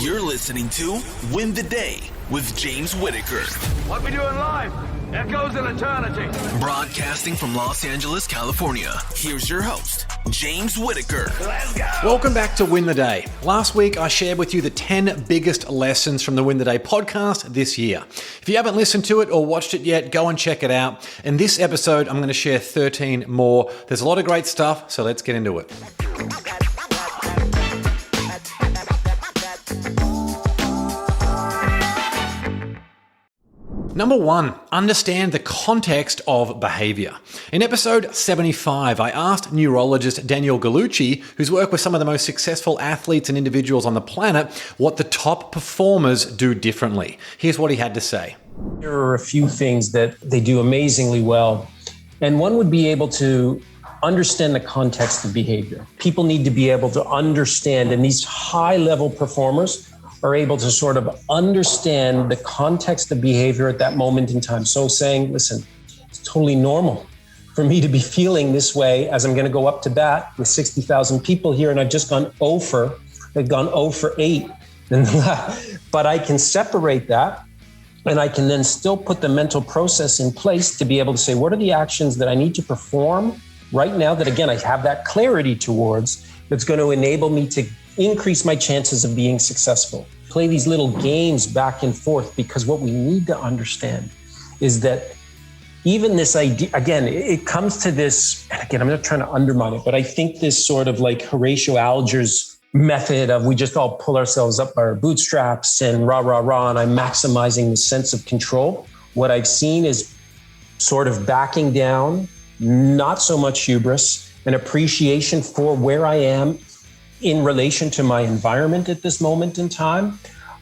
You're listening to Win the Day with James Whittaker. What we do in life echoes in eternity. Broadcasting from Los Angeles, California. Here's your host, James Whittaker. Let's go. Welcome back to Win the Day. Last week, I shared with you the 10 biggest lessons from the Win the Day podcast this year. If you haven't listened to it or watched it yet, go and check it out. In this episode, I'm going to share 13 more. There's a lot of great stuff, so let's get into it. Number 1, understand the context of behavior. In episode 75, I asked neurologist Daniel Gallucci, who's worked with some of the most successful athletes and individuals on the planet, what the top performers do differently. Here's what he had to say. There are a few things that they do amazingly well. And one would be able to understand the context of behavior. People need to be able to understand, and these high-level performers are able to sort of understand the context of behavior at that moment in time. So saying, listen, it's totally normal for me to be feeling this way as I'm going to go up to bat with 60,000 people here, and I've just gone 0 for 8. But I can separate that, and I can then still put the mental process in place to be able to say, what are the actions that I need to perform right now that, again, I have that clarity towards, that's going to enable me to increase my chances of being successful. Play these little games back and forth, because what we need to understand is that even this idea, again, it comes to this, and again, I'm not trying to undermine it, but I think this sort of like Horatio Alger's method of we just all pull ourselves up by our bootstraps and rah, rah, rah, and I'm maximizing the sense of control. What I've seen is sort of backing down, not so much hubris, an appreciation for where I am in relation to my environment at this moment in time,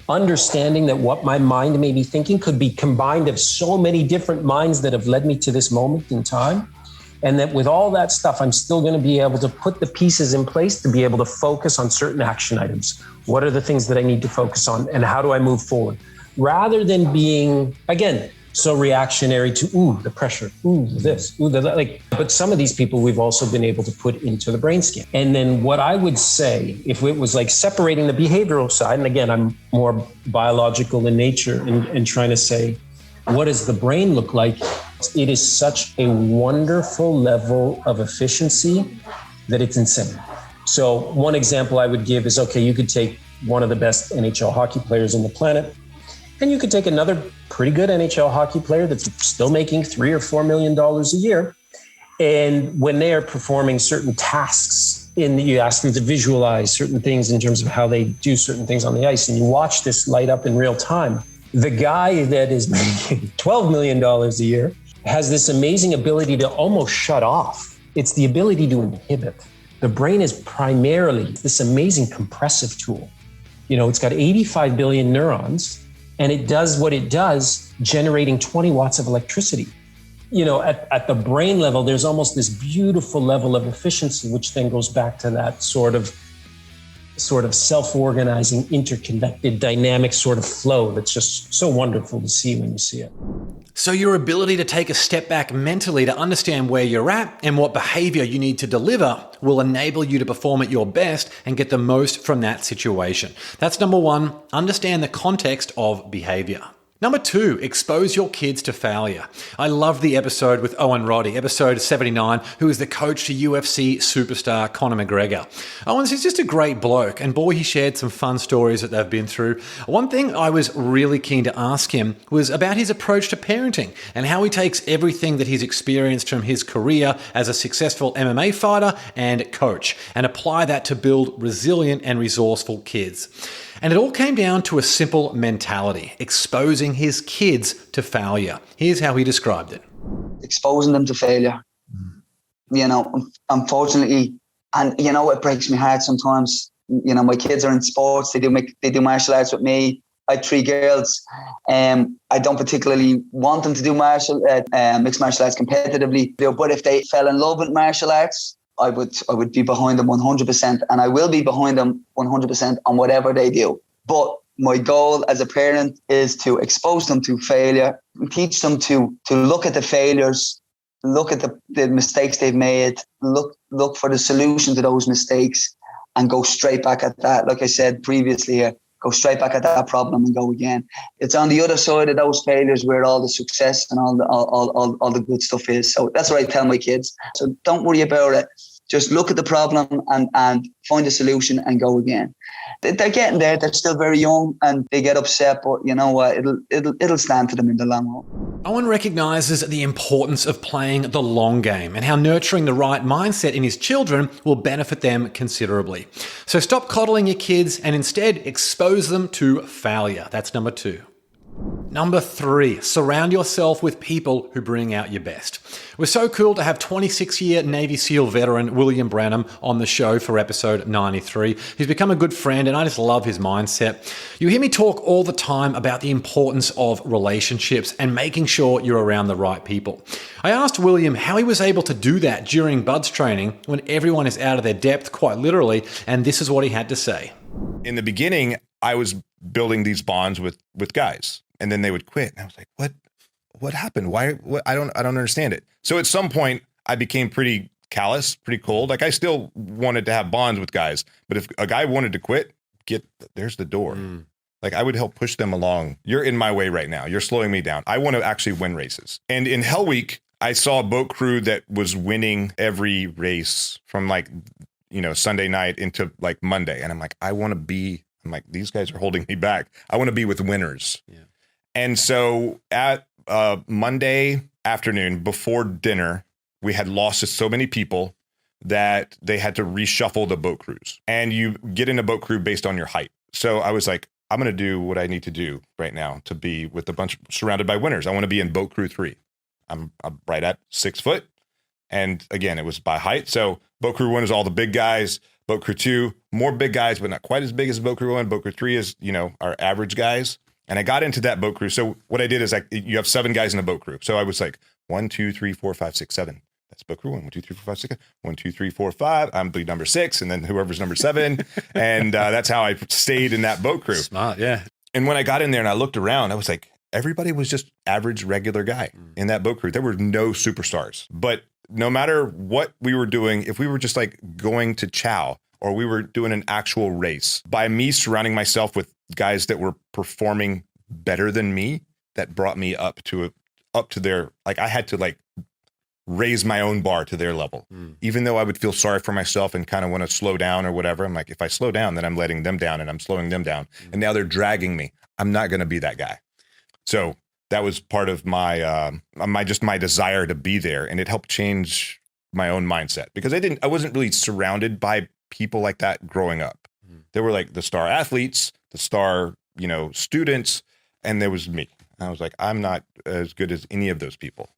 understanding that what my mind may be thinking could be combined of so many different minds that have led me to this moment in time. And that with all that stuff, I'm still going to be able to put the pieces in place to be able to focus on certain action items. What are the things that I need to focus on, and how do I move forward? Rather than being, again, so reactionary to, the pressure, this, that, like, but some of these people we've also been able to put into the brain scan. And then what I would say, if it was like separating the behavioral side, and again, I'm more biological in nature and trying to say, what does the brain look like? It is such a wonderful level of efficiency that it's insane. So one example I would give is, okay, you could take one of the best NHL hockey players on the planet, and you could take another pretty good NHL hockey player that's still making $3 or $4 million a year. And when they are performing certain tasks, you ask them to visualize certain things in terms of how they do certain things on the ice, and you watch this light up in real time. The guy that is making $12 million a year has this amazing ability to almost shut off. It's the ability to inhibit. The brain is primarily this amazing compressive tool. It's got 85 billion neurons, and it does what it does, generating 20 watts of electricity. At the brain level, there's almost this beautiful level of efficiency, which then goes back to that sort of self-organizing, interconnected, dynamic sort of flow that's just so wonderful to see when you see it. So your ability to take a step back mentally to understand where you're at and what behavior you need to deliver will enable you to perform at your best and get the most from that situation. That's number 1, understand the context of behavior. Number 2, expose your kids to failure. I love the episode with Owen Roddy, episode 79, who is the coach to UFC superstar Conor McGregor. Owen's is just a great bloke, and boy, he shared some fun stories that they've been through. One thing I was really keen to ask him was about his approach to parenting and how he takes everything that he's experienced from his career as a successful MMA fighter and coach and apply that to build resilient and resourceful kids. And it all came down to a simple mentality, exposing his kids to failure. Here's how he described it. Exposing them to failure. Unfortunately, and it breaks my heart sometimes. My kids are in sports, they do martial arts with me. I have 3 girls. I don't particularly want them to do mixed martial arts competitively, but if they fell in love with martial arts, I would be behind them 100%, and I will be behind them 100% on whatever they do. But my goal as a parent is to expose them to failure, teach them to look at the failures, look at the mistakes they've made, look for the solution to those mistakes, and go straight back at that. Like I said previously here, go straight back at that problem and go again. It's on the other side of those failures where all the success and all the good stuff is. So that's what I tell my kids. So don't worry about it. Just look at the problem and find a solution and go again. They're getting there. They're still very young and they get upset, but you know what? It'll stand to them in the long run. Owen recognises the importance of playing the long game and how nurturing the right mindset in his children will benefit them considerably. So stop coddling your kids and instead expose them to failure. That's number 2. Number 3, surround yourself with people who bring out your best. We're so cool to have 26-year Navy SEAL veteran William Branham on the show for episode 93. He's become a good friend and I just love his mindset. You hear me talk all the time about the importance of relationships and making sure you're around the right people. I asked William how he was able to do that during BUDS training when everyone is out of their depth, quite literally, and this is what he had to say. In the beginning, I was building these bonds with guys. And then they would quit. And I was like, what happened? Why? I don't understand it. So at some point I became pretty callous, pretty cold. Like I still wanted to have bonds with guys, but if a guy wanted to quit, there's the door. Like I would help push them along. You're in my way right now. You're slowing me down. I want to actually win races. And in Hell Week, I saw a boat crew that was winning every race from Sunday night into like Monday. And I'm like, these guys are holding me back. I want to be with winners. Yeah. And so at Monday afternoon before dinner, we had lost so many people that they had to reshuffle the boat crews. And you get in a boat crew based on your height. So I was like, I'm going to do what I need to do right now to be with a bunch surrounded by winners. I want to be in boat crew 3. I'm right at 6 foot. And again, it was by height. So boat crew 1 is all the big guys. Boat crew 2, more big guys, but not quite as big as boat crew 1. Boat crew 3 is, our average guys. And I got into that boat crew. So what I did is you have 7 guys in a boat crew. So I was like 1, 2, 3, 4, 5, 6, 7. That's boat crew 1. 1, 2, 3, 4, 5, 6. 1, 2, 3, 4, 5. I'm the number 6, and then whoever's number 7. And that's how I stayed in that boat crew. Smart, yeah. And when I got in there and I looked around, I was like, everybody was just average, regular guy in that boat crew. There were no superstars. But no matter what we were doing, if we were just like going to chow or we were doing an actual race, by me surrounding myself with guys that were performing better than me, that brought me up to their, like I had to like raise my own bar to their level. Even though I would feel sorry for myself and kind of want to slow down or whatever. I'm like, if I slow down, then I'm letting them down and I'm slowing them down. And now they're dragging me. I'm not going to be that guy. So that was part of my desire to be there. And it helped change my own mindset because I wasn't really surrounded by people like that growing up. There were like the star athletes, the star, students, and there was me. I was like, I'm not as good as any of those people.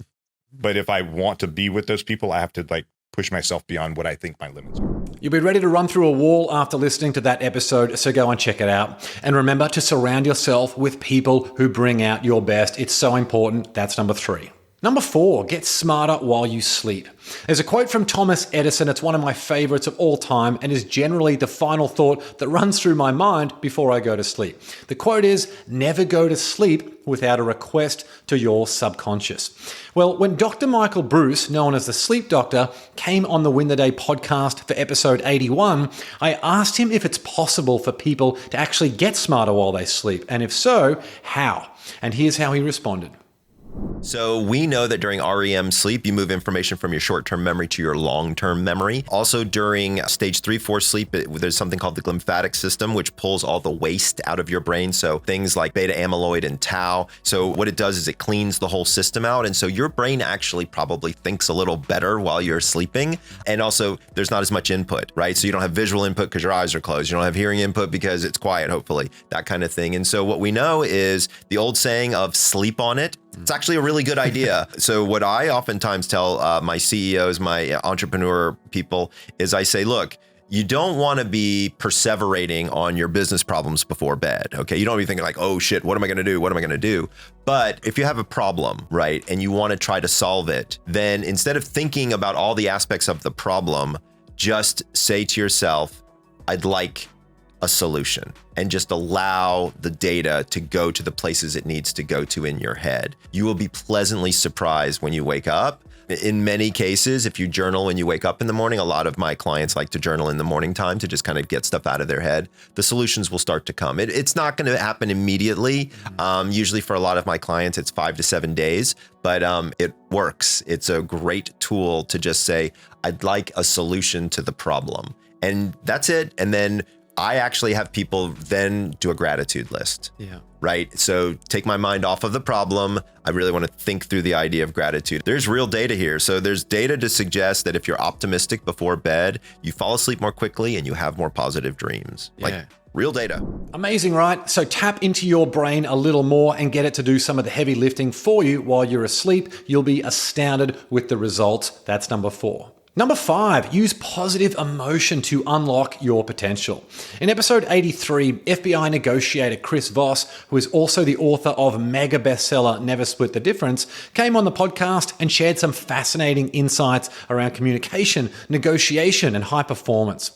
But if I want to be with those people, I have to like push myself beyond what I think my limits are. You'll be ready to run through a wall after listening to that episode, so go and check it out. And remember to surround yourself with people who bring out your best. It's so important. That's number 3. Number 4, get smarter while you sleep. There's a quote from Thomas Edison. It's one of my favorites of all time and is generally the final thought that runs through my mind before I go to sleep. The quote is, never go to sleep without a request to your subconscious. Well, when Dr. Michael Bruce, known as the Sleep Doctor, came on the Win the Day podcast for episode 81, I asked him if it's possible for people to actually get smarter while they sleep, and if so, how? And here's how he responded. So we know that during REM sleep, you move information from your short-term memory to your long-term memory. Also during stage 3-4 sleep, there's something called the glymphatic system, which pulls all the waste out of your brain. So things like beta amyloid and tau. So what it does is it cleans the whole system out. And so your brain actually probably thinks a little better while you're sleeping. And also there's not as much input, right? So you don't have visual input because your eyes are closed. You don't have hearing input because it's quiet, hopefully, that kind of thing. And so what we know is the old saying of sleep on it. It's actually a really good idea. So what I oftentimes tell my CEOs, my entrepreneur people, is I say, look, you don't want to be perseverating on your business problems before bed. Okay. You don't want to be thinking like, oh shit, what am I going to do? What am I going to do? But if you have a problem, right, and you want to try to solve it, then instead of thinking about all the aspects of the problem, just say to yourself, I'd like a solution, and just allow the data to go to the places it needs to go to in your head. You will be pleasantly surprised when you wake up In many cases, if you journal when you wake up in the morning, a lot of my clients like to journal in the morning time to just kind of get stuff out of their head. The solutions will start to come. It's not going to happen immediately. Usually for a lot of my clients, it's 5 to 7 days, but it works. It's a great tool to just say, I'd like a solution to the problem. And that's it. And then I actually have people then do a gratitude list. Yeah. Right? So take my mind off of the problem. I really want to think through the idea of gratitude. There's real data here. So there's data to suggest that if you're optimistic before bed, you fall asleep more quickly and you have more positive dreams. Yeah. Like real data. Amazing, right? So tap into your brain a little more and get it to do some of the heavy lifting for you while you're asleep. You'll be astounded with the results. That's number 4. Number 5, use positive emotion to unlock your potential. In episode 83, FBI negotiator Chris Voss, who is also the author of mega bestseller Never Split the Difference, came on the podcast and shared some fascinating insights around communication, negotiation, and high performance.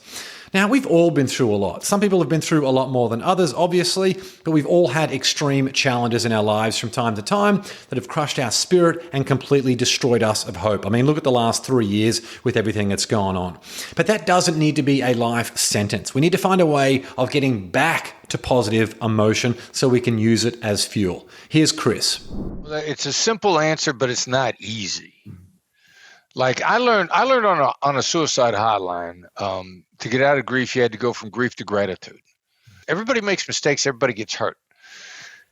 Now, we've all been through a lot. Some people have been through a lot more than others, obviously, but we've all had extreme challenges in our lives from time to time that have crushed our spirit and completely destroyed us of hope. I mean, look at the last 3 years with everything that's gone on. But that doesn't need to be a life sentence. We need to find a way of getting back to positive emotion so we can use it as fuel. Here's Chris. It's a simple answer, but it's not easy. Like I learned on a suicide hotline, to get out of grief, you had to go from grief to gratitude. Everybody makes mistakes. Everybody gets hurt.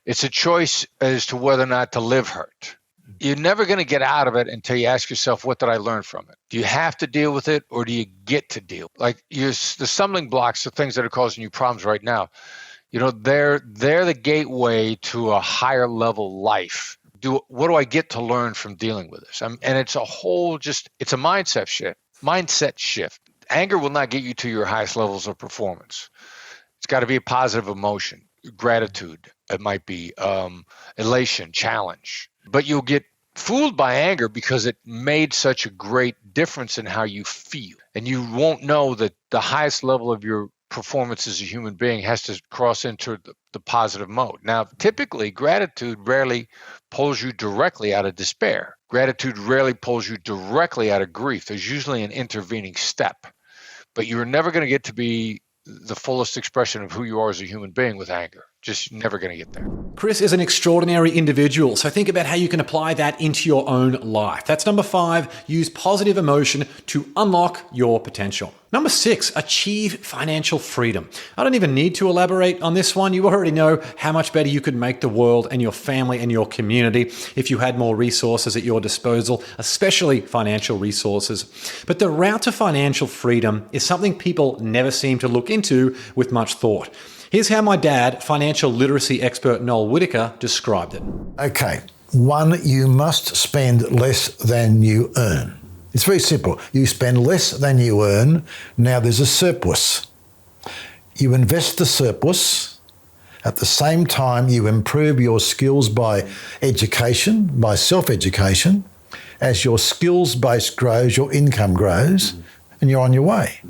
It's a choice as to whether or not to live hurt. You're never going to get out of it until you ask yourself, what did I learn from it? Do you have to deal with it, or do you get to deal? Like the stumbling blocks, the things that are causing you problems right now, they're the gateway to a higher level life. What do I get to learn from dealing with this? And it's a it's a mindset shift. Anger will not get you to your highest levels of performance. It's got to be a positive emotion, gratitude. It might be elation, challenge. But you'll get fooled by anger because it made such a great difference in how you feel. And you won't know that the highest level of your performance as a human being has to cross into the positive mode. Now, typically, gratitude rarely pulls you directly out of despair. Gratitude rarely pulls you directly out of grief. There's usually an intervening step. But you're never going to get to be the fullest expression of who you are as a human being with anger. Just never going to get there. Chris is an extraordinary individual, so think about how you can apply that into your own life. That's number 5, use positive emotion to unlock your potential. Number 6, achieve financial freedom. I don't even need to elaborate on this one. You already know how much better you could make the world and your family and your community if you had more resources at your disposal, especially financial resources. But the route to financial freedom is something people never seem to look into with much thought. Here's how my dad, financial literacy expert Noel Whittaker, described it. Okay, 1, you must spend less than you earn. It's very simple. You spend less than you earn. Now there's a surplus. You invest the surplus. At the same time, you improve your skills by education, by self-education. As your skills base grows, your income grows, and you're on your way.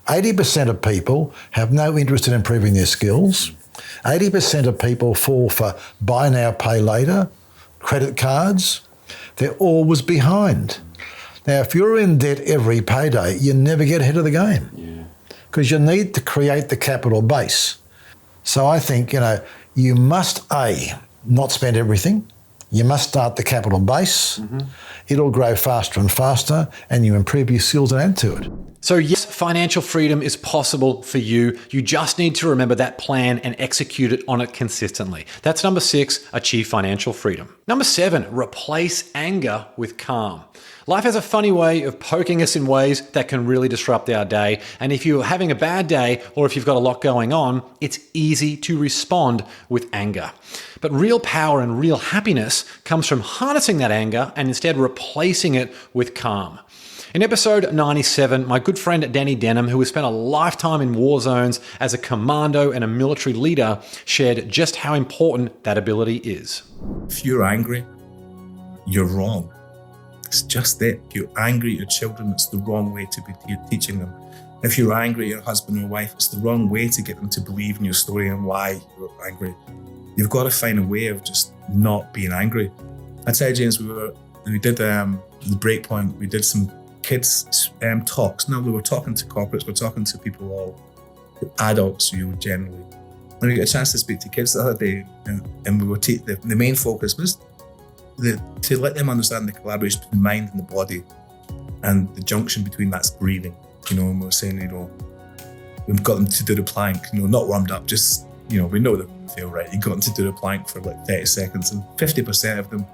80% of people have no interest in improving their skills. 80% of people fall for buy now, pay later, credit cards. They're always behind. Now, if you're in debt every payday, you never get ahead of the game because you need to create the capital base. So I think, you must, not spend everything. You must start the capital base. It'll grow faster and faster, and you improve your skills and add to it. So yes, financial freedom is possible for you. You just need to remember that plan and execute it on it consistently. That's number 6, achieve financial freedom. Number 7, replace anger with calm. Life has a funny way of poking us in ways that can really disrupt our day. And if you're having a bad day or if you've got a lot going on, it's easy to respond with anger. But real power and real happiness comes from harnessing that anger and instead replacing it with calm. In episode 97, my good friend Danny Denham, who has spent a lifetime in war zones as a commando and a military leader, shared just how important that ability is. If you're angry, you're wrong. It's just that. If you're angry at your children, it's the wrong way to be teaching them. If you're angry at your husband or wife, it's the wrong way to get them to believe in your story and why you're angry. You've got to find a way of just not being angry. I tell James, we were we did the breakpoint. We did some kids talks. No, we were talking to corporates. We're talking to people, all adults, generally. And we got a chance to speak to kids the other day, and we were the main focus was to let them understand the collaboration between the mind and the body, and the junction between that's breathing. And we were saying, we've got them to do the plank, not warmed up, just, we know they feel right. You got them to do the plank for like 30 seconds, and 50% of them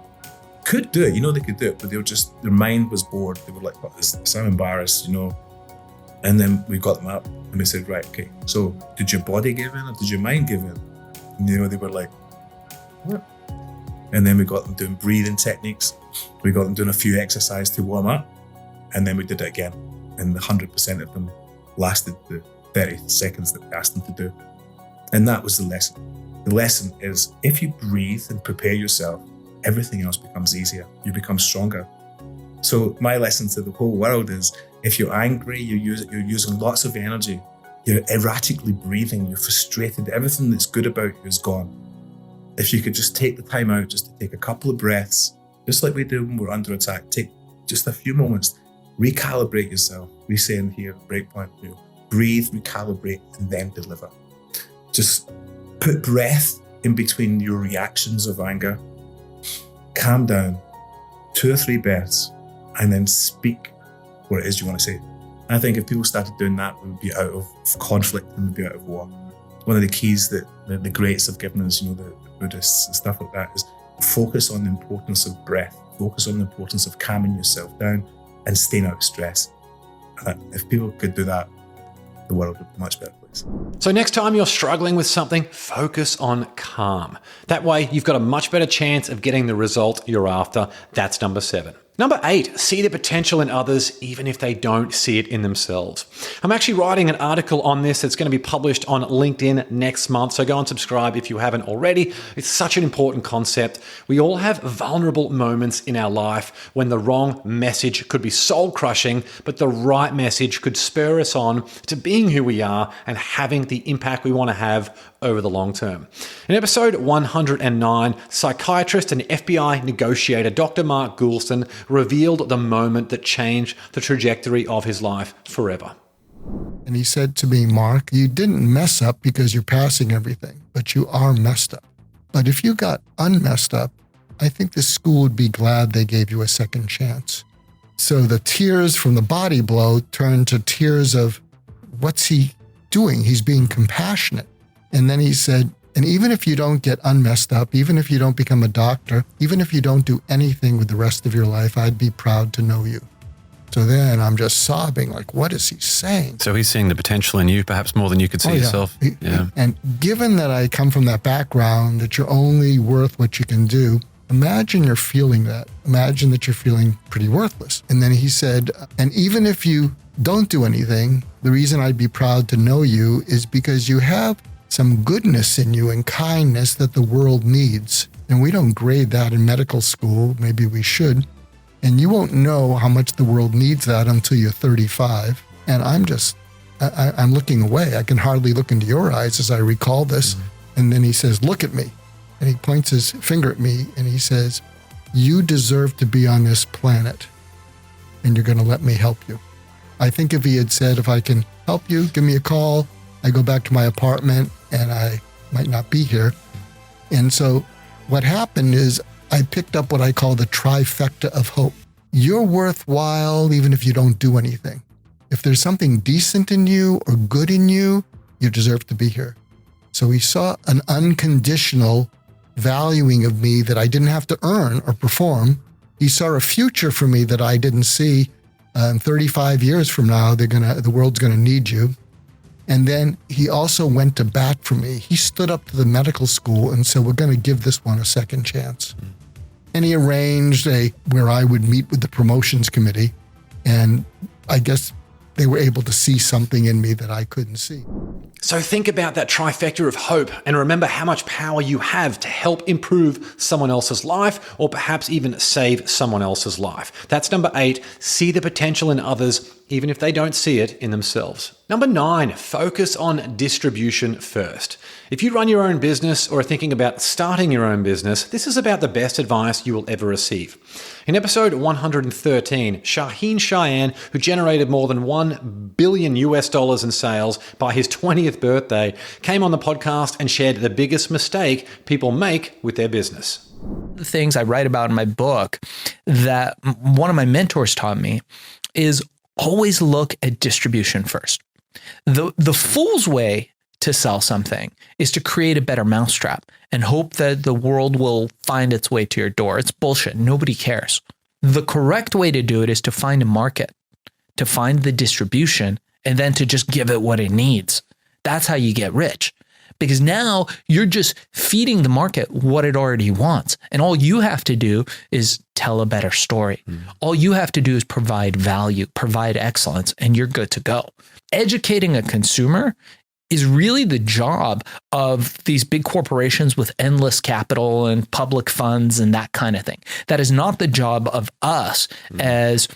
could do it. They could do it, but their mind was bored. They were like, what is this? I'm embarrassed, And then we got them up and we said, right, okay, so did your body give in or did your mind give in? And, they were like, what? And then we got them doing breathing techniques. We got them doing a few exercises to warm up. And then we did it again. And 100% of them lasted the 30 seconds that we asked them to do. And that was the lesson. The lesson is, if you breathe and prepare yourself, everything else becomes easier. You become stronger. So my lesson to the whole world is, if you're angry, you're using lots of energy, you're erratically breathing, you're frustrated, everything that's good about you is gone. If you could just take the time out just to take a couple of breaths, just like we do when we're under attack, take just a few moments, recalibrate yourself. We say in here, breakpoint, breathe, recalibrate, and then deliver. Just put breath in between your reactions of anger, calm down, 2 or 3 breaths, and then speak what it is you want to say. I think if people started doing that, we would be out of conflict and we'd be out of war. One of the keys that the greats have given us, the Buddhists and stuff like that, is focus on the importance of breath, focus on the importance of calming yourself down and staying out of stress. If people could do that, the world would be a much better place. So next time you're struggling with something, focus on calm. That way you've got a much better chance of getting the result you're after. That's number 7. Number 8, see the potential in others even if they don't see it in themselves. I'm actually writing an article on this that's going to be published on LinkedIn next month, so go and subscribe if you haven't already. It's such an important concept. We all have vulnerable moments in our life when the wrong message could be soul-crushing, but the right message could spur us on to being who we are and having the impact we want to have over the long term. In episode 109, psychiatrist and FBI negotiator Dr. Mark Goulston revealed the moment that changed the trajectory of his life forever. And he said to me, Mark, you didn't mess up because you're passing everything, but you are messed up. But if you got unmessed up, I think the school would be glad they gave you a second chance. So the tears from the body blow turned to tears of, what's he doing? He's being compassionate. And then he said, and even if you don't get unmessed up, even if you don't become a doctor, even if you don't do anything with the rest of your life, I'd be proud to know you. So then I'm just sobbing, like, what is he saying? So he's seeing the potential in you, perhaps more than you could see yourself. Yeah. And given that I come from that background, that you're only worth what you can do, imagine you're feeling that. Imagine that you're feeling pretty worthless. And then he said, and even if you don't do anything, the reason I'd be proud to know you is because you have some goodness in you and kindness that the world needs. And we don't grade that in medical school. Maybe we should. And you won't know how much the world needs that until you're 35. And I'm looking away. I can hardly look into your eyes as I recall this. Mm-hmm. And then he says, look at me. And he points his finger at me and he says, you deserve to be on this planet. And you're going to let me help you. I think if he had said, if I can help you, give me a call. I go back to my apartment and I might not be here. And so what happened is I picked up what I call the trifecta of hope. You're worthwhile even if you don't do anything. If there's something decent in you or good in you, you deserve to be here. So he saw an unconditional valuing of me that I didn't have to earn or perform. He saw a future for me that I didn't see. 35 years from now, the world's going to need you. And then he also went to bat for me. He stood up to the medical school and said, we're going to give this one a second chance. And he arranged where I would meet with the promotions committee. And I guess they were able to see something in me that I couldn't see. So think about that trifecta of hope and remember how much power you have to help improve someone else's life or perhaps even save someone else's life. That's number 8. See the potential in others even if they don't see it in themselves. Number 9, focus on distribution first. If you run your own business or are thinking about starting your own business, this is about the best advice you will ever receive. In episode 113, Shaheen Cheyenne, who generated more than $1 billion in sales by his 20th birthday, came on the podcast and shared the biggest mistake people make with their business. The things I write about in my book that one of my mentors taught me is always look at distribution first. The fool's way to sell something is to create a better mousetrap and hope that the world will find its way to your door. It's bullshit. Nobody cares. The correct way to do it is to find a market, to find the distribution, and then to just give it what it needs. That's how you get rich. Because now you're just feeding the market what it already wants. And all you have to do is tell a better story. All you have to do is provide value, provide excellence, and you're good to go. Educating a consumer is really the job of these big corporations with endless capital and public funds and that kind of thing. That is not the job of us as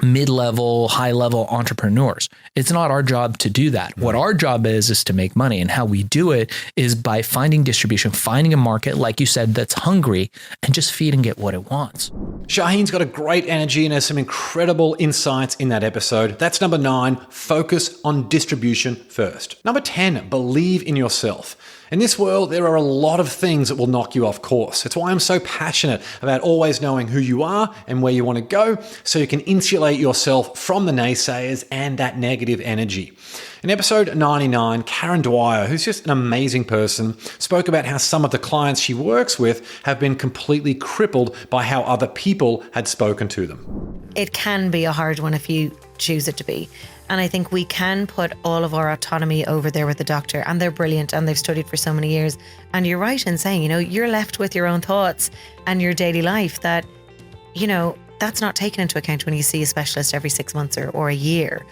mid-level, high-level entrepreneurs. It's not our job to do that. What our job is to make money. And how we do it is by finding distribution, finding a market, like you said, that's hungry, and just feeding it what it wants. Shaheen's got a great energy and has some incredible insights in that episode. That's number 9, focus on distribution first. Number 10, believe in yourself. In this world, there are a lot of things that will knock you off course. It's why I'm so passionate about always knowing who you are and where you want to go so you can insulate yourself from the naysayers and that negative energy. In episode 99, Karen Dwyer, who's just an amazing person, spoke about how some of the clients she works with have been completely crippled by how other people had spoken to them. It can be a hard one if you choose it to be. And I think we can put all of our autonomy over there with the doctor, and they're brilliant and they've studied for so many years. And you're right in saying, you're left with your own thoughts and your daily life that, that's not taken into account when you see a specialist every 6 months or a year.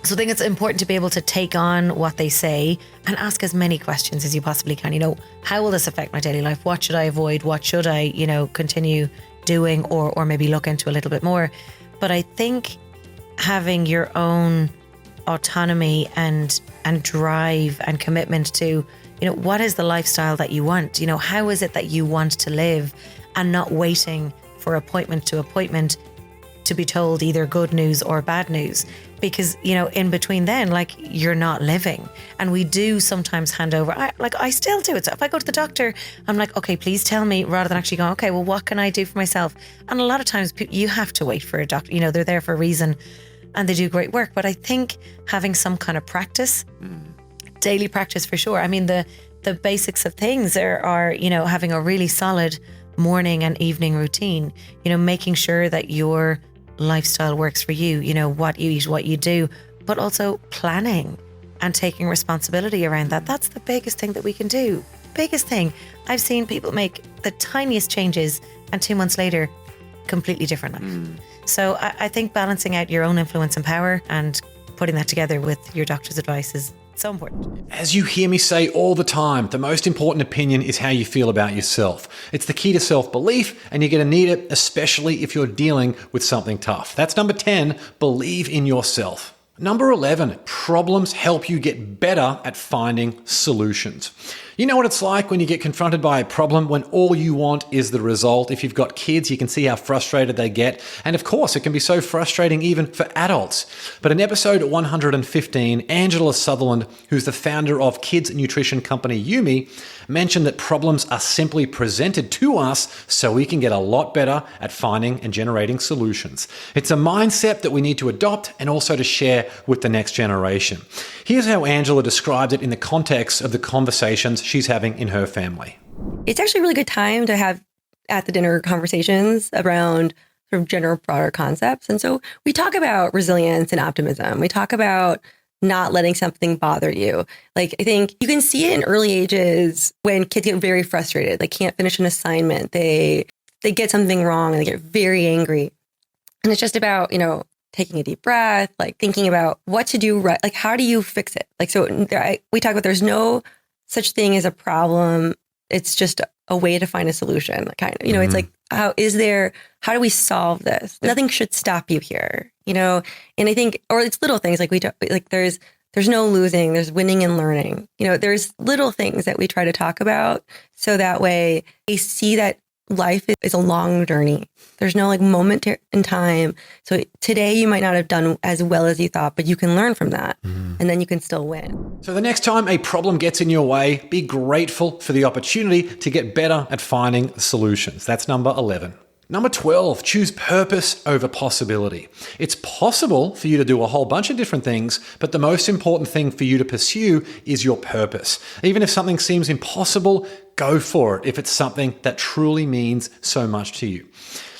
So I think it's important to be able to take on what they say and ask as many questions as you possibly can. How will this affect my daily life? What should I avoid? What should I, continue doing or maybe look into a little bit more? But I think having your own autonomy and drive and commitment to, what is the lifestyle that you want? How is it that you want to live, and not waiting for appointment to appointment to be told either good news or bad news. Because, in between then, you're not living. And we do sometimes hand over, I still do it. So if I go to the doctor, I'm like, okay, please tell me, rather than actually going, okay, well, what can I do for myself? And a lot of times you have to wait for a doctor, they're there for a reason. And they do great work. But I think having some kind of practice, daily practice for sure. I mean, the basics of things are, having a really solid morning and evening routine, making sure that your lifestyle works for you, what you eat, what you do, but also planning and taking responsibility around that. That's the biggest thing that we can do. Biggest thing. I've seen people make the tiniest changes and 2 months later, completely different life. So I think balancing out your own influence and power and putting that together with your doctor's advice is so important. As you hear me say all the time, the most important opinion is how you feel about yourself. It's the key to self-belief, and you're going to need it, especially if you're dealing with something tough. That's number 10, believe in yourself. Number 11, problems help you get better at finding solutions. You know what it's like when you get confronted by a problem when all you want is the result. If you've got kids, you can see how frustrated they get. And of course, it can be so frustrating even for adults. But in episode 115, Angela Sutherland, who's the founder of kids nutrition company Yumi, mentioned that problems are simply presented to us so we can get a lot better at finding and generating solutions. It's a mindset that we need to adopt and also to share with the next generation. Here's how Angela described it in the context of the conversations she's having in her family. It's actually a really good time to have at the dinner conversations around sort of general broader concepts. And so we talk about resilience and optimism. We talk about not letting something bother you. I think you can see it in early ages when kids get very frustrated. They can't finish an assignment. They get something wrong and they get very angry. And it's just about, taking a deep breath, thinking about what to do right. How do you fix it? We talk about there's no such thing as a problem. It's just a way to find a solution. It's how do we solve this? Nothing should stop you here, and I think, or it's little things like there's no losing, there's winning and learning. There's little things that we try to talk about so that way they see that life is a long journey. There's no moment in time. So today you might not have done as well as you thought, but you can learn from that and then you can still win. So the next time a problem gets in your way, be grateful for the opportunity to get better at finding solutions. That's number 11. Number 12, choose purpose over possibility. It's possible for you to do a whole bunch of different things, but the most important thing for you to pursue is your purpose. Even if something seems impossible, go for it if it's something that truly means so much to you.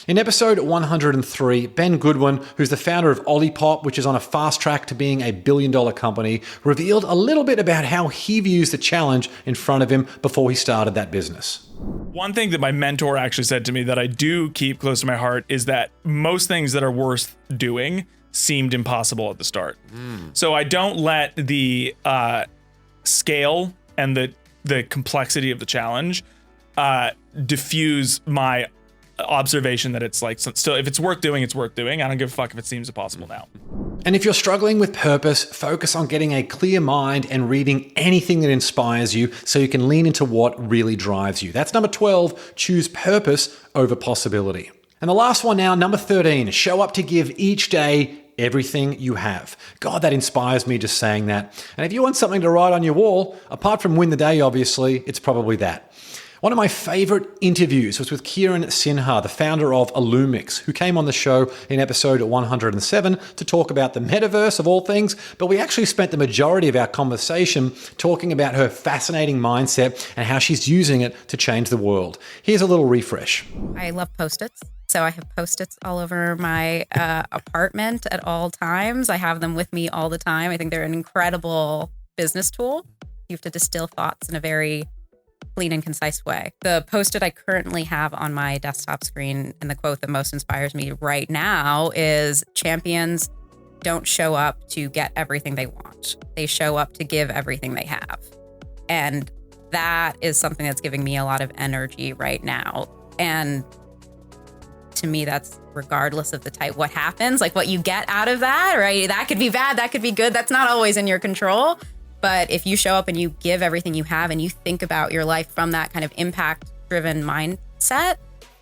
In episode 103, Ben Goodwin, who's the founder of Olipop, which is on a fast track to being a billion-dollar company, revealed a little bit about how he views the challenge in front of him before he started that business. One thing that my mentor actually said to me that I do keep close to my heart is that most things that are worth doing seemed impossible at the start. So I don't let the scale and the complexity of the challenge diffuse my observation that it's still, if it's worth doing, it's worth doing. I don't give a fuck if it seems impossible now. And if you're struggling with purpose, focus on getting a clear mind and reading anything that inspires you so you can lean into what really drives you. That's number 12, choose purpose over possibility. And the last one now, number 13, show up to give each day everything you have. God, that inspires me just saying that. And if you want something to write on your wall, apart from win the day, obviously, it's probably that. One of my favorite interviews was with Kiran Sinha, the founder of Illumix, who came on the show in episode 107 to talk about the metaverse of all things, but we actually spent the majority of our conversation talking about her fascinating mindset and how she's using it to change the world. Here's a little refresh. I love Post-its. So I have Post-its all over my apartment at all times. I have them with me all the time. I think they're an incredible business tool. You have to distill thoughts in a very clean and concise way. The Post-it I currently have on my desktop screen and the quote that most inspires me right now is champions don't show up to get everything they want. They show up to give everything they have. And that is something that's giving me a lot of energy right now. And to me, that's regardless of the type, what happens, what you get out of that, right? That could be bad, that could be good. That's not always in your control. But if you show up and you give everything you have and you think about your life from that kind of impact-driven mindset,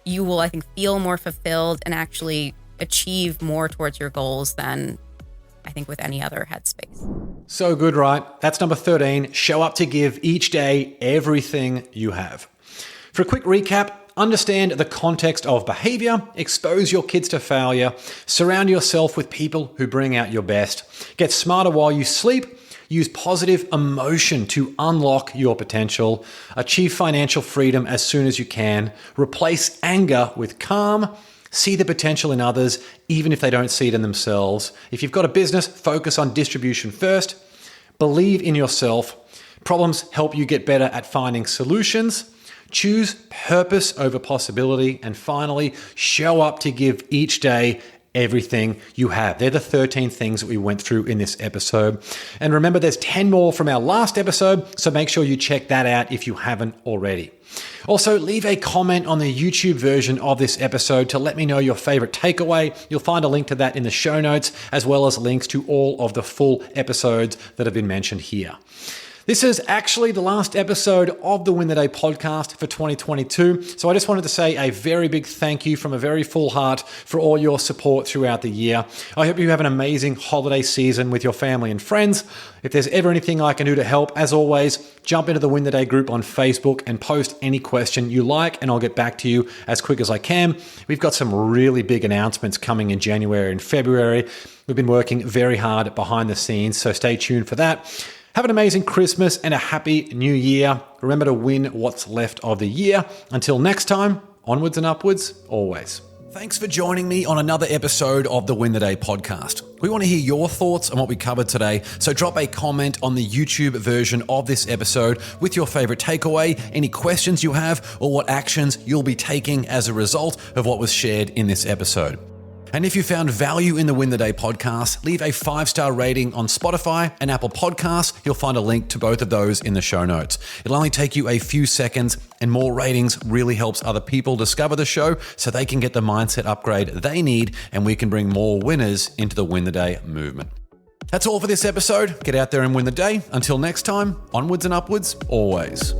you will, I think, feel more fulfilled and actually achieve more towards your goals than I think with any other headspace. So good, right? That's number 13. Show up to give each day everything you have. For a quick recap, understand the context of behavior, expose your kids to failure, surround yourself with people who bring out your best, get smarter while you sleep, use positive emotion to unlock your potential, achieve financial freedom as soon as you can, replace anger with calm, see the potential in others, even if they don't see it in themselves. If you've got a business, focus on distribution first, believe in yourself. Problems help you get better at finding solutions. Choose purpose over possibility. And finally, show up to give each day everything you have. They're the 13 things that we went through in this episode. And remember, there's 10 more from our last episode, so make sure you check that out if you haven't already. Also, leave a comment on the YouTube version of this episode to let me know your favorite takeaway. You'll find a link to that in the show notes, as well as links to all of the full episodes that have been mentioned here. This is actually the last episode of the Win the Day podcast for 2022. So I just wanted to say a very big thank you from a very full heart for all your support throughout the year. I hope you have an amazing holiday season with your family and friends. If there's ever anything I can do to help, as always, jump into the Win the Day group on Facebook and post any question you like, and I'll get back to you as quick as I can. We've got some really big announcements coming in January and February. We've been working very hard behind the scenes, so stay tuned for that. Have an amazing Christmas and a happy new year. Remember to win what's left of the year. Until next time, onwards and upwards, always. Thanks for joining me on another episode of the Win the Day podcast. We want to hear your thoughts on what we covered today, so drop a comment on the YouTube version of this episode with your favorite takeaway, any questions you have, or what actions you'll be taking as a result of what was shared in this episode. And if you found value in the Win the Day podcast, leave a 5-star rating on Spotify and Apple Podcasts. You'll find a link to both of those in the show notes. It'll only take you a few seconds, and more ratings really helps other people discover the show so they can get the mindset upgrade they need, and we can bring more winners into the Win the Day movement. That's all for this episode. Get out there and win the day. Until next time, onwards and upwards, always.